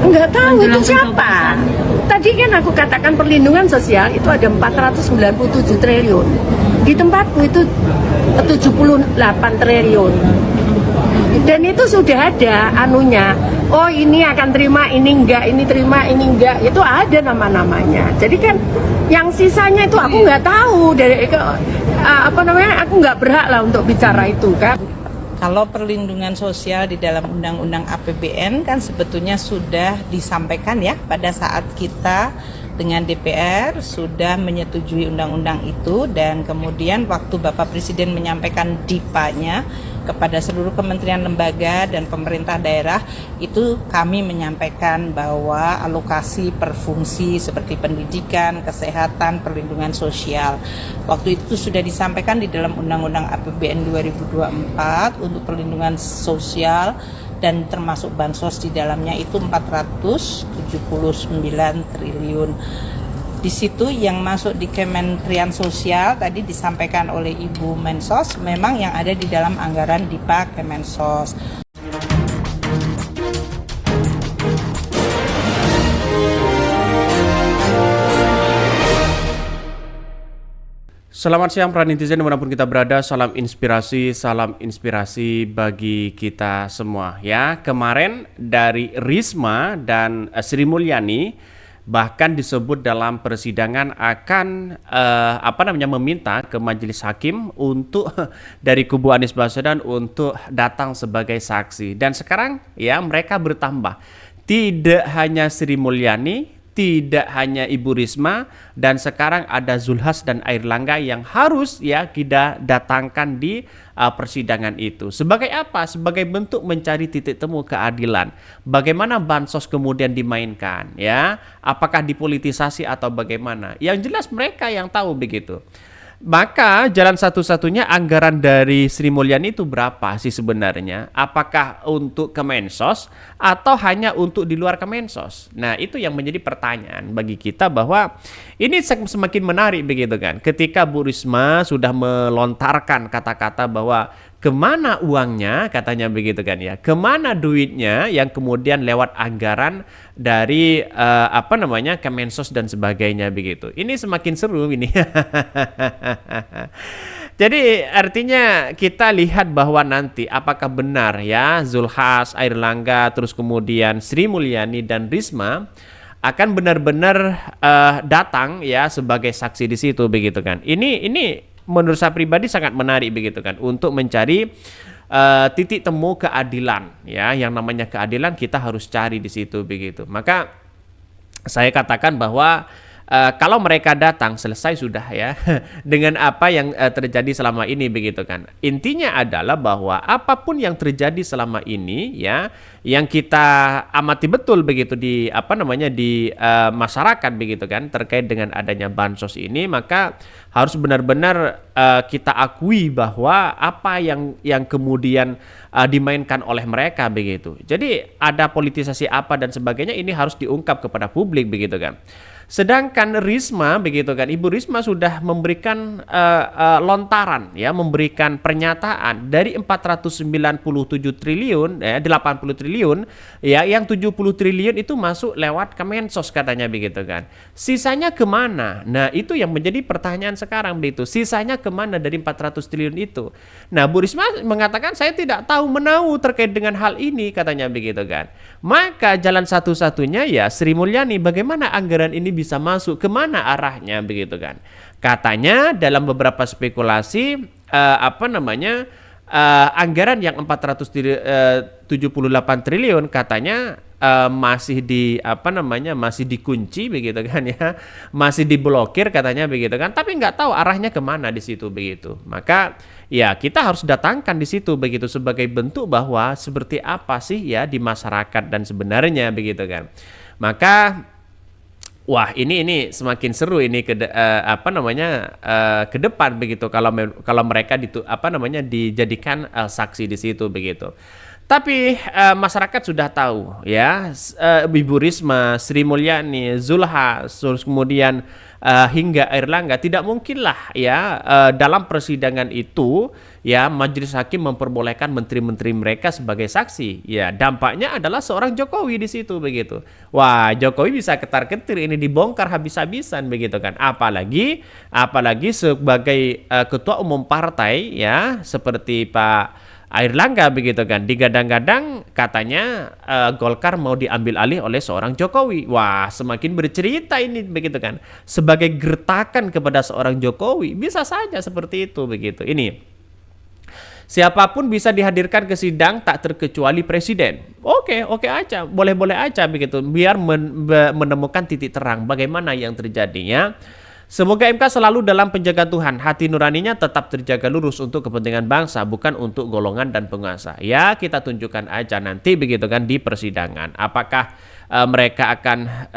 Nggak tahu itu siapa. Tadi kan aku katakan perlindungan sosial itu ada 497 triliun. Di tempatku itu 78 triliun. Dan itu sudah ada anunya. Oh ini akan terima, ini enggak, ini terima, ini enggak. Itu ada nama-namanya. Jadi kan yang sisanya itu aku nggak tahu dari aku nggak berhak lah untuk bicara itu kan. Kalau perlindungan sosial di dalam Undang-Undang APBN kan sebetulnya sudah disampaikan ya pada saat kita dengan DPR sudah menyetujui undang-undang itu, dan kemudian waktu Bapak Presiden menyampaikan DIPA-nya kepada seluruh kementerian lembaga dan pemerintah daerah, itu kami menyampaikan bahwa alokasi per fungsi seperti pendidikan, kesehatan, perlindungan sosial waktu itu sudah disampaikan di dalam Undang-Undang APBN 2024 untuk perlindungan sosial, dan termasuk bansos di dalamnya itu 479 triliun. Di situ yang masuk di Kementerian Sosial tadi disampaikan oleh Ibu Mensos, memang yang ada di dalam anggaran DIPA Kemensos. Selamat siang para netizen dimanapun kita berada, salam inspirasi bagi kita semua ya. Kemarin dari Risma dan Sri Mulyani bahkan disebut dalam persidangan akan meminta ke majelis hakim untuk dari kubu Anies Baswedan untuk datang sebagai saksi. Dan sekarang ya mereka bertambah. Tidak hanya Sri Mulyani, tidak hanya Ibu Risma, dan sekarang ada Zulhas dan Airlangga yang harus ya kita datangkan di persidangan itu. Sebagai apa? Sebagai bentuk mencari titik temu keadilan. Bagaimana bansos kemudian dimainkan ya? Apakah dipolitisasi atau bagaimana? Yang jelas mereka yang tahu begitu. Maka jalan satu-satunya anggaran dari Sri Mulyani itu berapa sih sebenarnya? Apakah untuk Kemensos atau hanya untuk di luar Kemensos? Nah itu yang menjadi pertanyaan bagi kita, bahwa ini semakin menarik begitu kan. Ketika Bu Risma sudah melontarkan kata-kata bahwa kemana uangnya, katanya begitu kan ya, kemana duitnya yang kemudian lewat anggaran dari Kemensos dan sebagainya begitu. Ini semakin seru ini. Jadi artinya kita lihat bahwa nanti apakah benar ya Zulhas, Airlangga, terus kemudian Sri Mulyani dan Risma akan benar-benar datang ya sebagai saksi di situ begitu kan. Ini menurut saya pribadi sangat menarik begitu kan, untuk mencari titik temu keadilan ya. Yang namanya keadilan kita harus cari di situ begitu. Maka saya katakan bahwa kalau mereka datang selesai sudah ya dengan apa yang terjadi selama ini begitu kan. Intinya adalah bahwa apapun yang terjadi selama ini ya, yang kita amati betul begitu di masyarakat begitu kan, terkait dengan adanya bansos ini, maka harus benar-benar kita akui bahwa apa yang kemudian dimainkan oleh mereka begitu. Jadi ada politisasi apa dan sebagainya, ini harus diungkap kepada publik begitu kan. Sedangkan Risma begitu kan, Ibu Risma sudah memberikan lontaran ya, memberikan pernyataan dari 497 triliun ya, 80 triliun ya, yang 70 triliun itu masuk lewat Kemensos katanya begitu kan. Sisanya kemana? Nah itu yang menjadi pertanyaan sekarang begitu. Sisanya kemana dari 400 triliun itu? Nah Bu Risma mengatakan saya tidak tahu menahu terkait dengan hal ini katanya begitu kan. Maka jalan satu-satunya ya Sri Mulyani, bagaimana anggaran ini bisa masuk, kemana arahnya begitu kan. Katanya dalam beberapa spekulasi anggaran yang 478 triliun katanya masih masih dikunci begitu kan ya, masih diblokir katanya begitu kan, tapi nggak tahu arahnya kemana di situ begitu. Maka ya kita harus datangkan di situ begitu sebagai bentuk bahwa seperti apa sih ya di masyarakat dan sebenarnya begitu kan. Maka wah ini semakin seru ini ke depan begitu kalau mereka dijadikan saksi di situ begitu. Tapi masyarakat sudah tahu ya, Ibu Risma, Sri Mulyani, Zulhas, terus kemudian hingga Airlangga, tidak mungkinlah ya dalam persidangan itu ya majelis hakim memperbolehkan menteri-menteri mereka sebagai saksi. Ya dampaknya adalah seorang Jokowi di situ begitu. Wah, Jokowi bisa ketar-ketir, ini dibongkar habis-habisan begitu kan. Apalagi sebagai ketua umum partai ya seperti Pak Airlangga begitu kan, digadang-gadang katanya Golkar mau diambil alih oleh seorang Jokowi. Wah, semakin bercerita ini begitu kan, sebagai gertakan kepada seorang Jokowi. Bisa saja seperti itu begitu. Ini siapapun bisa dihadirkan ke sidang tak terkecuali presiden. Oke aja, boleh-boleh aja begitu, biar menemukan titik terang bagaimana yang terjadinya. Semoga MK selalu dalam penjagaan Tuhan, hati nuraninya tetap terjaga lurus untuk kepentingan bangsa, bukan untuk golongan dan penguasa. Ya, kita tunjukkan aja nanti begitu kan di persidangan. Apakah mereka akan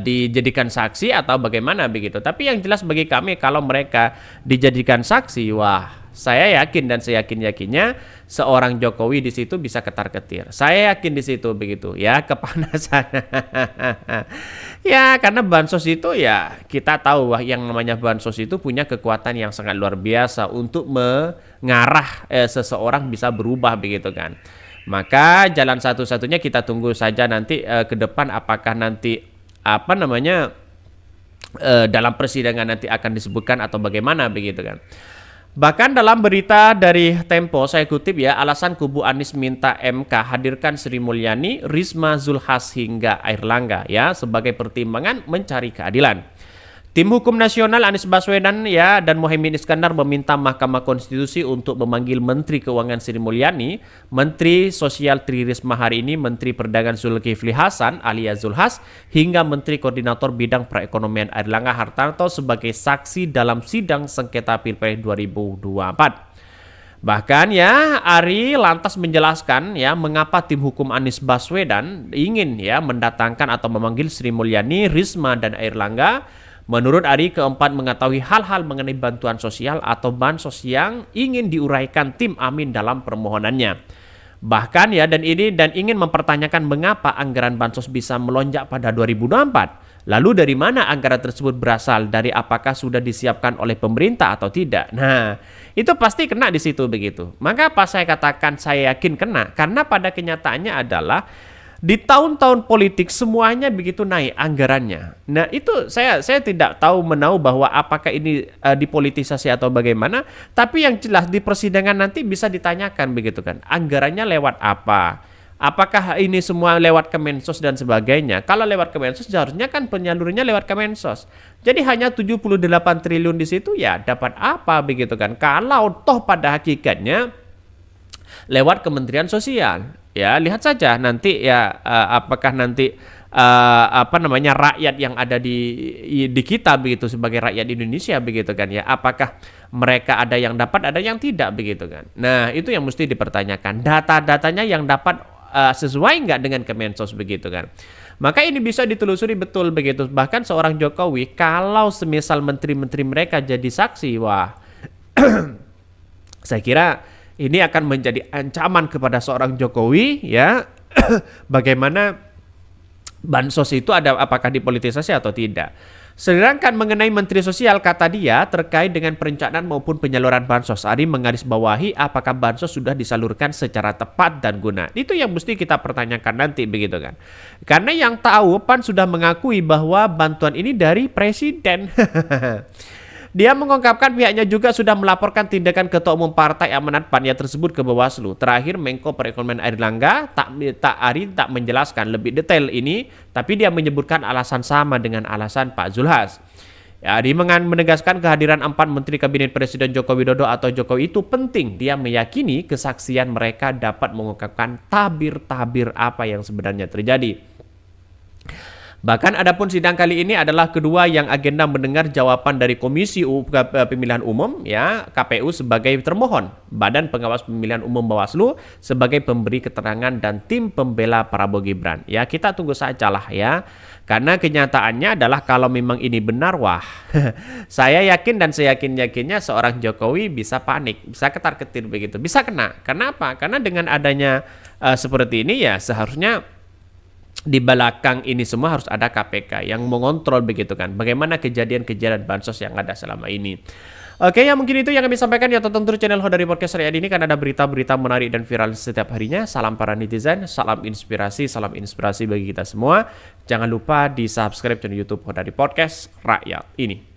dijadikan saksi atau bagaimana begitu. Tapi yang jelas bagi kami, kalau mereka dijadikan saksi, wah, saya yakin dan seyakin-yakinnya seorang Jokowi di situ bisa ketar-ketir. Saya yakin di situ begitu ya, kepanasan. Ya, karena bansos itu ya kita tahu wah, yang namanya bansos itu punya kekuatan yang sangat luar biasa untuk mengarah seseorang bisa berubah begitu kan. Maka jalan satu-satunya kita tunggu saja nanti ke depan, apakah nanti dalam persidangan nanti akan disebutkan atau bagaimana begitu kan. Bahkan dalam berita dari Tempo saya kutip ya, alasan kubu Anies minta MK hadirkan Sri Mulyani, Risma, Zulhas hingga Airlangga ya sebagai pertimbangan mencari keadilan. Tim Hukum Nasional Anies Baswedan ya dan Muhaimin Iskandar meminta Mahkamah Konstitusi untuk memanggil Menteri Keuangan Sri Mulyani, Menteri Sosial Tri Risma hari ini, Menteri Perdagangan Zulkifli Hasan alias Zulhas, hingga Menteri Koordinator Bidang Perekonomian Airlangga Hartarto sebagai saksi dalam sidang sengketa Pilpres 2024. Bahkan ya Ari lantas menjelaskan ya mengapa tim hukum Anies Baswedan ingin ya mendatangkan atau memanggil Sri Mulyani, Risma dan Airlangga. Menurut Ari, keempat mengetahui hal-hal mengenai bantuan sosial atau bansos yang ingin diuraikan tim Amin dalam permohonannya. Bahkan ya dan ingin mempertanyakan mengapa anggaran bansos bisa melonjak pada 2024. Lalu dari mana anggaran tersebut berasal, dari apakah sudah disiapkan oleh pemerintah atau tidak. Nah, itu pasti kena di situ begitu. Maka apa saya katakan saya yakin kena, karena pada kenyataannya adalah di tahun-tahun politik semuanya begitu naik anggarannya. Nah itu saya tidak tahu menau bahwa apakah ini dipolitisasi atau bagaimana. Tapi yang jelas di persidangan nanti bisa ditanyakan begitu kan. Anggarannya lewat apa? Apakah ini semua lewat Kemensos dan sebagainya? Kalau lewat Kemensos seharusnya kan penyalurannya lewat Kemensos. Jadi hanya 78 triliun di situ ya dapat apa begitu kan? Kalau toh pada hakikatnya lewat Kementerian Sosial. Ya, lihat saja nanti ya apakah nanti rakyat yang ada di kita begitu sebagai rakyat Indonesia begitu kan ya, apakah mereka ada yang dapat, ada yang tidak begitu kan. Nah, itu yang mesti dipertanyakan. Data-datanya yang dapat sesuai nggak dengan Kemensos begitu kan. Maka ini bisa ditelusuri betul begitu. Bahkan seorang Jokowi kalau semisal menteri-menteri mereka jadi saksi, wah saya kira ini akan menjadi ancaman kepada seorang Jokowi ya. Bagaimana bansos itu apakah dipolitisasi atau tidak. Sedangkan mengenai Menteri Sosial, kata dia terkait dengan perencanaan maupun penyaluran bansos, Ari menggarisbawahi apakah bansos sudah disalurkan secara tepat dan guna. Itu yang mesti kita pertanyakan nanti begitu kan. Karena yang tahu PAN sudah mengakui bahwa bantuan ini dari Presiden. Dia mengungkapkan pihaknya juga sudah melaporkan tindakan Ketua Umum Partai Amanat PAN tersebut ke Bawaslu. Terakhir, Menko Perekonomian Airlangga tak menjelaskan lebih detail ini, tapi dia menyebutkan alasan sama dengan alasan Pak Zulhas. Ya, Ari menegaskan kehadiran 4 Menteri Kabinet Presiden Joko Widodo atau Jokowi itu penting. Dia meyakini kesaksian mereka dapat mengungkapkan tabir-tabir apa yang sebenarnya terjadi. Bahkan adapun sidang kali ini adalah kedua yang agenda mendengar jawaban dari Komisi Pemilihan Umum ya, KPU sebagai termohon, Badan Pengawas Pemilihan Umum Bawaslu sebagai pemberi keterangan dan tim pembela Prabowo Gibran. Ya, kita tunggu sajalah ya. Karena kenyataannya adalah kalau memang ini benar, wah, saya yakin dan seyakin-yakinnya seorang Jokowi bisa panik, bisa ketar-ketir begitu, bisa kena. Karena apa? Karena dengan adanya seperti ini ya seharusnya di belakang ini semua harus ada KPK yang mengontrol begitu kan. Bagaimana kejadian-kejadian bansos yang ada selama ini. Oke, ya mungkin itu yang kami sampaikan ya, tonton terus channel Hodari Podcast Rakyat ini kan ada berita-berita menarik dan viral setiap harinya. Salam para netizen, salam inspirasi bagi kita semua. Jangan lupa di subscribe channel YouTube Hodari Podcast Rakyat ini.